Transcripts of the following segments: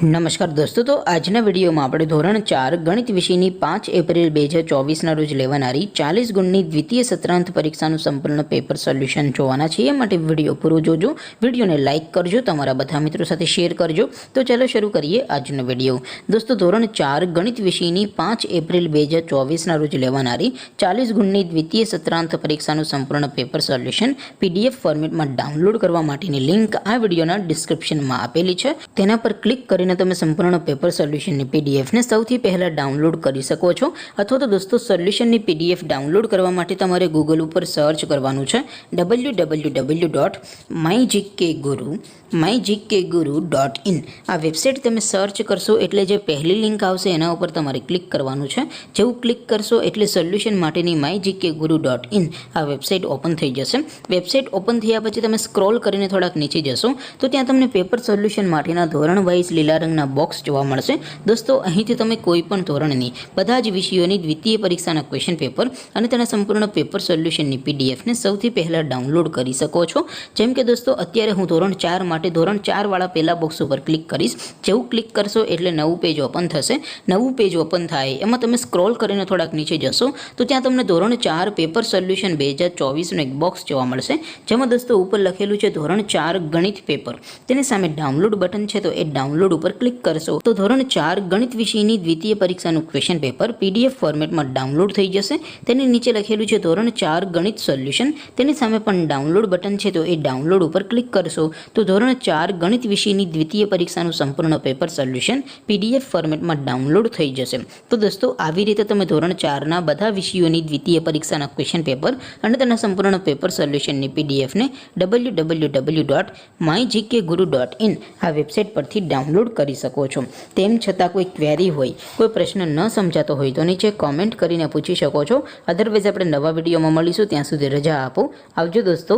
નમસ્કાર દોસ્તો, તો આજના વિડીયોમાં આપણે ધોરણ 4 ગણિત વિષયની 5 એપ્રિલ 2024ના રોજ લેવાનારી 40 ગુણની દ્વિતીય સત્રાંત પરીક્ષાનું સંપૂર્ણ પેપર સોલ્યુશન જોવાના છે। એ માટે વિડીયો પૂરો જોજો, વિડીયોને લાઇક કરજો, તમારા બધા મિત્રો સાથે શેર કરજો। તો ચાલો શરૂ કરીએ આજનો વિડીયો। દોસ્તો, ધોરણ 4 ગણિત વિષયની 5 એપ્રિલ 2024ના રોજ લેવાનારી 40 ગુણની દ્વિતીય સત્રાંત પરીક્ષાનું સંપૂર્ણ પેપર સોલ્યુશન PDF ફોર્મેટમાં ડાઉનલોડ કરવા માટેની લિંક આ વિડીયોના ડિસ્ક્રિપ્શનમાં આપેલી છે। તેના પર ક્લિક કરીને તમે સંપૂર્ણ પેપર સોલ્યુશનની PDF ને સૌથી પહેલા ડાઉનલોડ કરી શકો છો। અથવા તો દોસ્તો, સોલ્યુશનની PDF ડાઉનલોડ કરવા માટે તમારે ગૂગલ ઉપર સર્ચ કરવાનું છે www.mygkguru.in। આ વેબસાઇટ તમે સર્ચ કરશો એટલે જે પહેલી લિંક આવશે એના ઉપર તમારે ક્લિક કરવાનું છે। જેવું ક્લિક કરશો એટલે સોલ્યુશન માટેની mygkguru.in આ વેબસાઇટ ઓપન થઈ જશે। વેબસાઇટ ઓપન થયા પછી તમે સ્ક્રોલ કરીને થોડાક નીચે જશો તો ત્યાં તમને પેપર સોલ્યુશન માટેના ધોરણ વાઇઝ લીલા રંગના બોક્સ જોવા મળશે। દોસ્તો, અહીંથી તમે કોઈ પણ ધોરણની બધા જ વિષયોની દ્વિતીય પરીક્ષાના ક્વેશ્ચન પેપર અને તેના સંપૂર્ણ પેપર સોલ્યુશનની PDF ને સૌથી પહેલાં ડાઉનલોડ કરી શકો છો। જેમ કે દોસ્તો, અત્યારે હું ધોરણ 4 માટે ધોરણ 4 વાળા પહેલા બોક્સ ઉપર ક્લિક કરીશ। જેવું ક્લિક કરશો એટલે નવું પેજ ઓપન થશે। નવું પેજ ઓપન થાય એમાં તમે સ્ક્રોલ કરીને થોડાક નીચે જશો તો ત્યાં તમને ધોરણ 4 પેપર સોલ્યુશન 2024નું એક બોક્સ જોવા મળશે। જેમાં દોસ્તો ઉપર લખેલું છે ધોરણ 4 ગણિત પેપર। તેની સામે ડાઉનલોડ બટન છે, તો એ ડાઉનલોડ ઉપર ક્લિક કરશો તો ધોરણ 4 ગણિત વિષયની દ્વિતીય પરીક્ષાનું ક્વેશ્ચન પેપર PDF ફોર્મેટમાં ડાઉનલોડ થઈ જશે। તેની નીચે લખેલું છે ધોરણ 4 ગણિત સોલ્યુશન। તેની સામે પણ ડાઉનલોડ બટન છે, તો એ ડાઉનલોડ ઉપર ક્લિક કરશો તો ધોરણ 4 ગણિત વિષયની દ્વિતીય પરીક્ષાનું સંપૂર્ણ પેપર સોલ્યુશન PDF ફોર્મેટમાં ડાઉનલોડ થઈ જશે। તો દોસ્તો, આવી રીતે તમે ધોરણ 4ના બધા વિષયોની દ્વિતીય પરીક્ષાના ક્વેશ્ચન પેપર અને તેના સંપૂર્ણ પેપર સોલ્યુશનની PDF ને www.mygkguru.in આ વેબસાઇટ પરથી ડાઉનલોડ કરી શકો છો। તેમ છતાં કોઈ ક્વેરી હોય, કોઈ પ્રશ્ન ન સમજાતો હોય તો નીચે કોમેન્ટ કરીને પૂછી શકો છો। અધરવાઇઝ આપણે નવા વિડીયોમાં મળીશું, ત્યાં સુધી રજા આપો। આવજો દોસ્તો,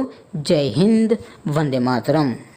જય હિન્દ, વંદે માતરમ।